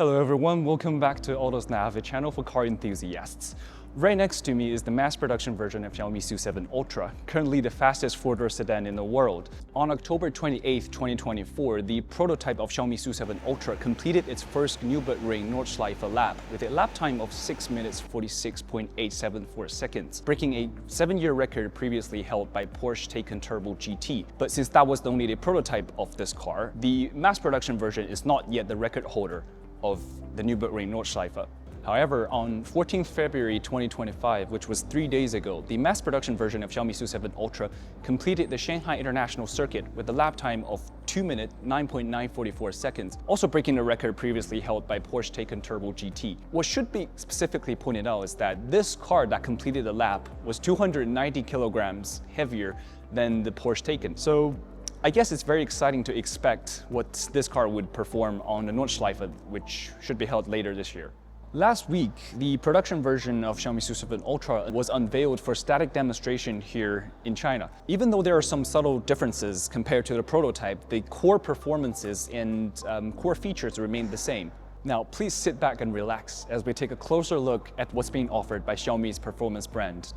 Hello everyone, welcome back to AutosNav, a channel for car enthusiasts. Right next to me is the mass production version of Xiaomi SU7 Ultra, currently the fastest four-door sedan in the world. On October 28, 2024, the prototype of Xiaomi SU7 Ultra completed its first Nürburgring Nordschleife lap with a lap time of 6 minutes 46.874 seconds, breaking a 7-year record previously held by Porsche Taycan Turbo GT. But since that was only the prototype of this car, the mass production version is not yet the record holder of the Nürburgring Nordschleife. However, on 14th February 2025, which was 3 days ago, the mass production version of Xiaomi SU7 Ultra completed the Shanghai International Circuit with a lap time of 2 minutes 9.944 seconds, also breaking the record previously held by Porsche Taycan Turbo GT. What should be specifically pointed out is that this car that completed the lap was 290 kilograms heavier than the Porsche Taycan. So I guess it's very exciting to expect what this car would perform on the Nordschleife, which should be held later this year. Last week, the production version of Xiaomi SU7 Ultra was unveiled for static demonstration here in China. Even though there are some subtle differences compared to the prototype, the core performances and core features remain the same. Now, please sit back and relax as we take a closer look at what's being offered by Xiaomi's performance brand.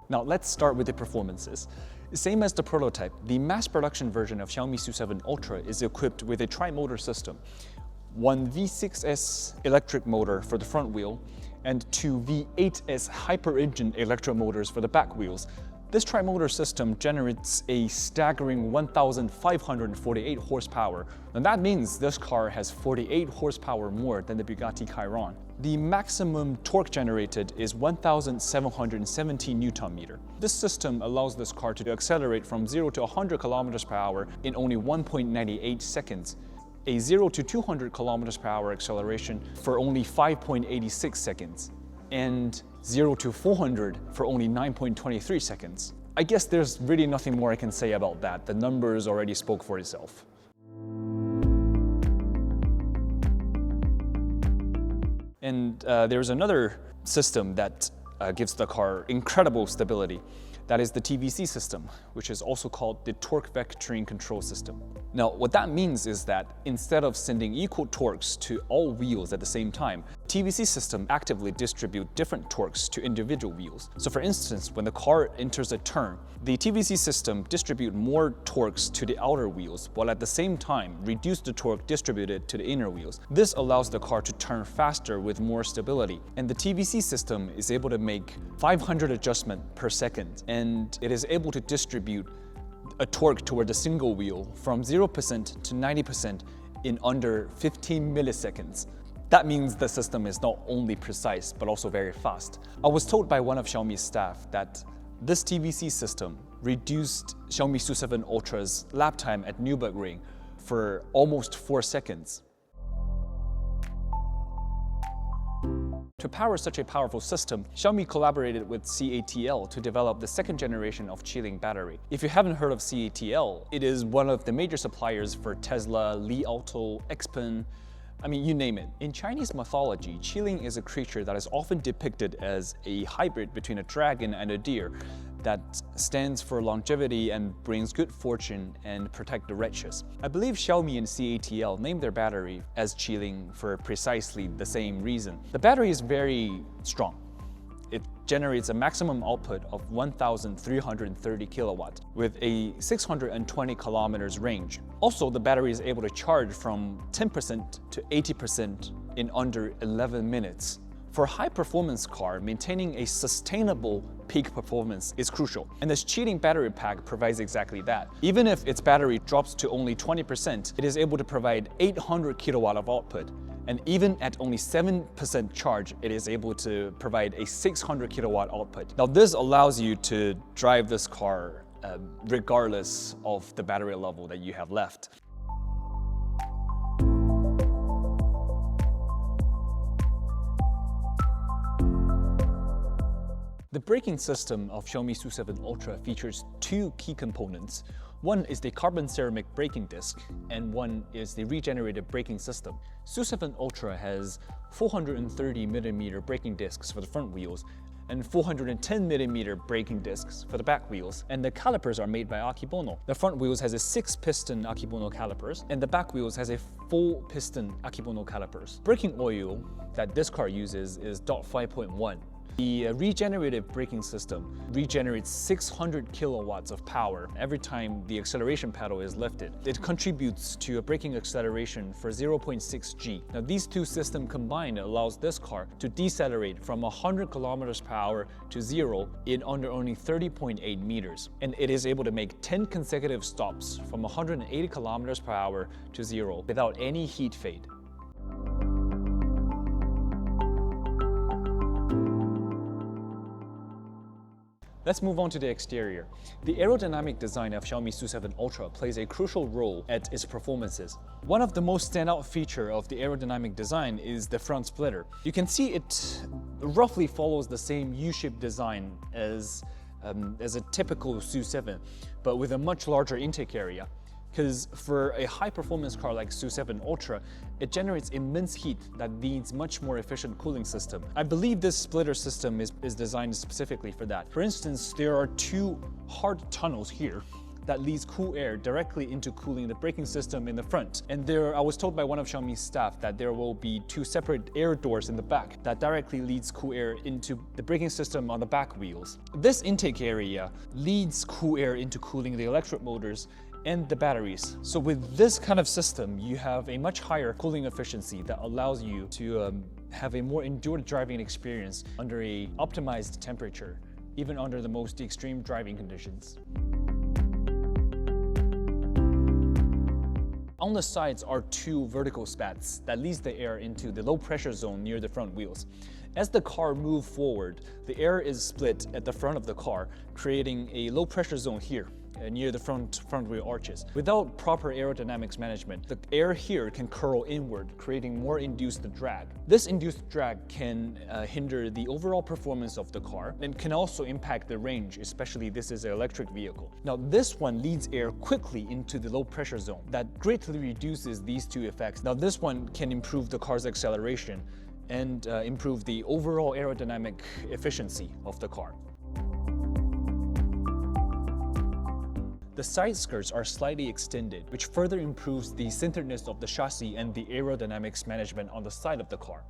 Now, let's start with the performances. Same as the prototype, the mass production version of Xiaomi SU7 Ultra is equipped with a tri-motor system. One V6S electric motor for the front wheel and two V8S hyper-engine electric motors for the back wheels. This tri-motor system generates a staggering 1,548 horsepower, and that means this car has 48 horsepower more than the Bugatti Chiron. The maximum torque generated is 1,717 Nm. This system allows this car to accelerate from 0 to 100 km per hour in only 1.98 seconds, a 0 to 200 km per hour acceleration for only 5.86 seconds, and 0 to 400 for only 9.23 seconds. I guess there's really nothing more I can say about that. The numbers already spoke for itself. And there's another system that gives the car incredible stability. That is the TVC system, which is also called the torque vectoring control system. Now, what that means is that instead of sending equal torques to all wheels at the same time, TVC system actively distribute different torques to individual wheels. So for instance, when the car enters a turn, the TVC system distribute more torques to the outer wheels, while at the same time reduce the torque distributed to the inner wheels. This allows the car to turn faster with more stability. And the TVC system is able to make 500 adjustments per second, and it is able to distribute a torque toward the single wheel from 0% to 90% in under 15 milliseconds. That means the system is not only precise, but also very fast. I was told by one of Xiaomi's staff that this TVC system reduced Xiaomi SU7 Ultra's lap time at Nürburgring for almost 4 seconds. To power such a powerful system, Xiaomi collaborated with CATL to develop the second generation of Qilin battery. If you haven't heard of CATL, it is one of the major suppliers for Tesla, Li Auto, XPeng, I mean, you name it. In Chinese mythology, Qilin is a creature that is often depicted as a hybrid between a dragon and a deer that stands for longevity and brings good fortune and protect the righteous. I believe Xiaomi and CATL named their battery as Qilin for precisely the same reason. The battery is very strong. It generates a maximum output of 1,330 kilowatts with a 620 kilometers range. Also, the battery is able to charge from 10% to 80% in under 11 minutes. For a high-performance car, maintaining a sustainable peak performance is crucial, and this Qilin battery pack provides exactly that. Even if its battery drops to only 20%, it is able to provide 800 kilowatt of output, and even at only 7% charge, it is able to provide a 600 kilowatt output. Now, this allows you to drive this car regardless of the battery level that you have left. The braking system of Xiaomi SU7 Ultra features two key components. One is the carbon ceramic braking disc, and one is the regenerative braking system. SU7 Ultra has 430mm braking discs for the front wheels and 410mm braking discs for the back wheels. And the calipers are made by Akebono. The front wheels has a 6-piston Akebono calipers, and the back wheels has a 4-piston Akebono calipers. Braking oil that this car uses is .5.1. The regenerative braking system regenerates 600 kilowatts of power every time the acceleration pedal is lifted. It contributes to a braking acceleration for 0.6 G. Now these two systems combined allows this car to decelerate from 100 kilometers per hour to 0 in under only 30.8 meters. And it is able to make 10 consecutive stops from 180 kilometers per hour to 0 without any heat fade. Let's move on to the exterior. The aerodynamic design of Xiaomi SU7 Ultra plays a crucial role at its performances. One of the most standout features of the aerodynamic design is the front splitter. You can see it roughly follows the same U-shaped design as a typical SU7, but with a much larger intake area. Because for a high-performance car like SU7 Ultra, it generates immense heat that needs much more efficient cooling system. I believe this splitter system is designed specifically for that. For instance, there are two hard tunnels here that leads cool air directly into cooling the braking system in the front. And I was told by one of Xiaomi's staff that there will be two separate air doors in the back that directly leads cool air into the braking system on the back wheels. This intake area leads cool air into cooling the electric motors and the batteries. So with this kind of system, you have a much higher cooling efficiency that allows you to have a more endured driving experience under a optimized temperature, even under the most extreme driving conditions. On the sides are two vertical spats that leads the air into the low pressure zone near the front wheels. As the car moves forward, the air is split at the front of the car, creating a low pressure zone here near the front wheel arches. Without proper aerodynamics management, the air here can curl inward, creating more induced drag. This induced drag can hinder the overall performance of the car and can also impact the range, especially this is an electric vehicle. Now this one leads air quickly into the low pressure zone that greatly reduces these two effects. Now this one can improve the car's acceleration and improve the overall aerodynamic efficiency of the car. The side skirts are slightly extended, which further improves the centeredness of the chassis and the aerodynamics management on the side of the car.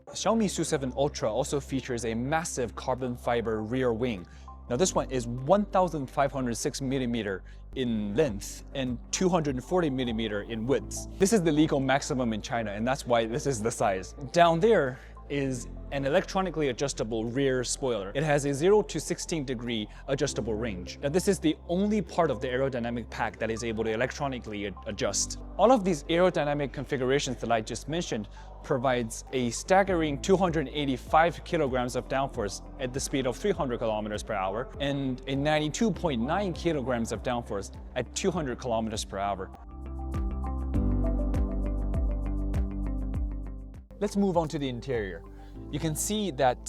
Xiaomi SU7 Ultra also features a massive carbon fiber rear wing. Now this one is 1,506mm in length and 240mm in width. This is the legal maximum in China, and that's why this is the size. Down there is an electronically adjustable rear spoiler. It has a 0 to 16 degree adjustable range. Now this is the only part of the aerodynamic pack that is able to electronically adjust. All of these aerodynamic configurations that I just mentioned provides a staggering 285 kilograms of downforce at the speed of 300 kilometers per hour and a 92.9 kilograms of downforce at 200 kilometers per hour. Let's move on to the interior. You can see that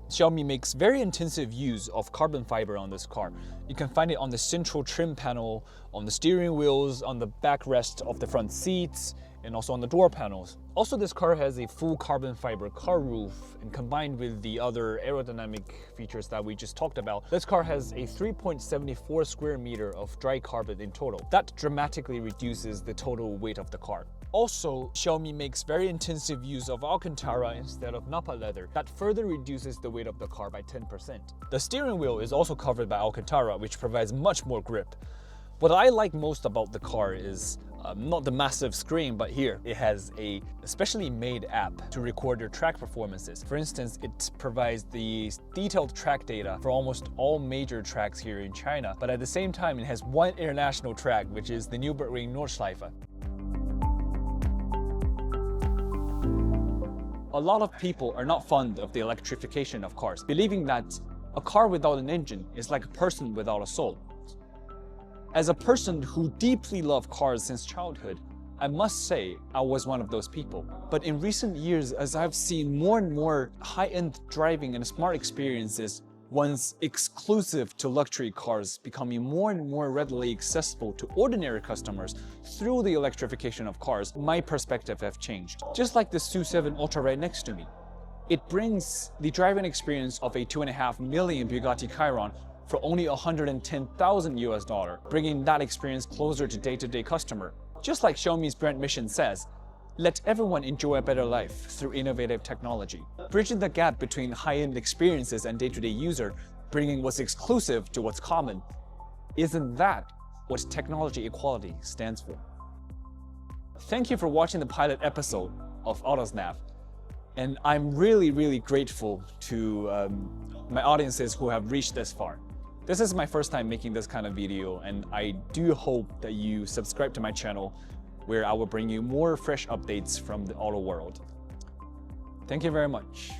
Xiaomi makes very intensive use of carbon fiber on this car. You can find it on the central trim panel, on the steering wheels, on the backrest of the front seats, and also on the door panels. Also, this car has a full carbon fiber car roof, and combined with the other aerodynamic features that we just talked about, this car has a 3.74 square meter of dry carpet in total. That dramatically reduces the total weight of the car. Also, Xiaomi makes very intensive use of Alcantara instead of Nappa leather. That further reduces the weight of the car by 10%. The steering wheel is also covered by Alcantara, which provides much more grip. What I like most about the car is not the massive screen, but here it has a specially made app to record your track performances. For instance, it provides the detailed track data for almost all major tracks here in China, but at the same time it has one international track, which is the Nürburgring Nordschleife. A lot of people are not fond of the electrification of cars, believing that a car without an engine is like a person without a soul. As a person who deeply loved cars since childhood, I must say I was one of those people. But in recent years, as I've seen more and more high-end driving and smart experiences once exclusive to luxury cars becoming more and more readily accessible to ordinary customers through the electrification of cars, my perspective have changed. Just like the SU7 Ultra right next to me. It brings the driving experience of a $2.5 million Bugatti Chiron for only $110,000 bringing that experience closer to day-to-day customer. Just like Xiaomi's brand mission says, let everyone enjoy a better life through innovative technology. Bridging the gap between high-end experiences and day-to-day user, bringing what's exclusive to what's common. Isn't that what technology equality stands for? Thank you for watching the pilot episode of AutosNav. And I'm really grateful to my audiences who have reached this far. This is my first time making this kind of video, and I do hope that you subscribe to my channel where I will bring you more fresh updates from the auto world. Thank you very much.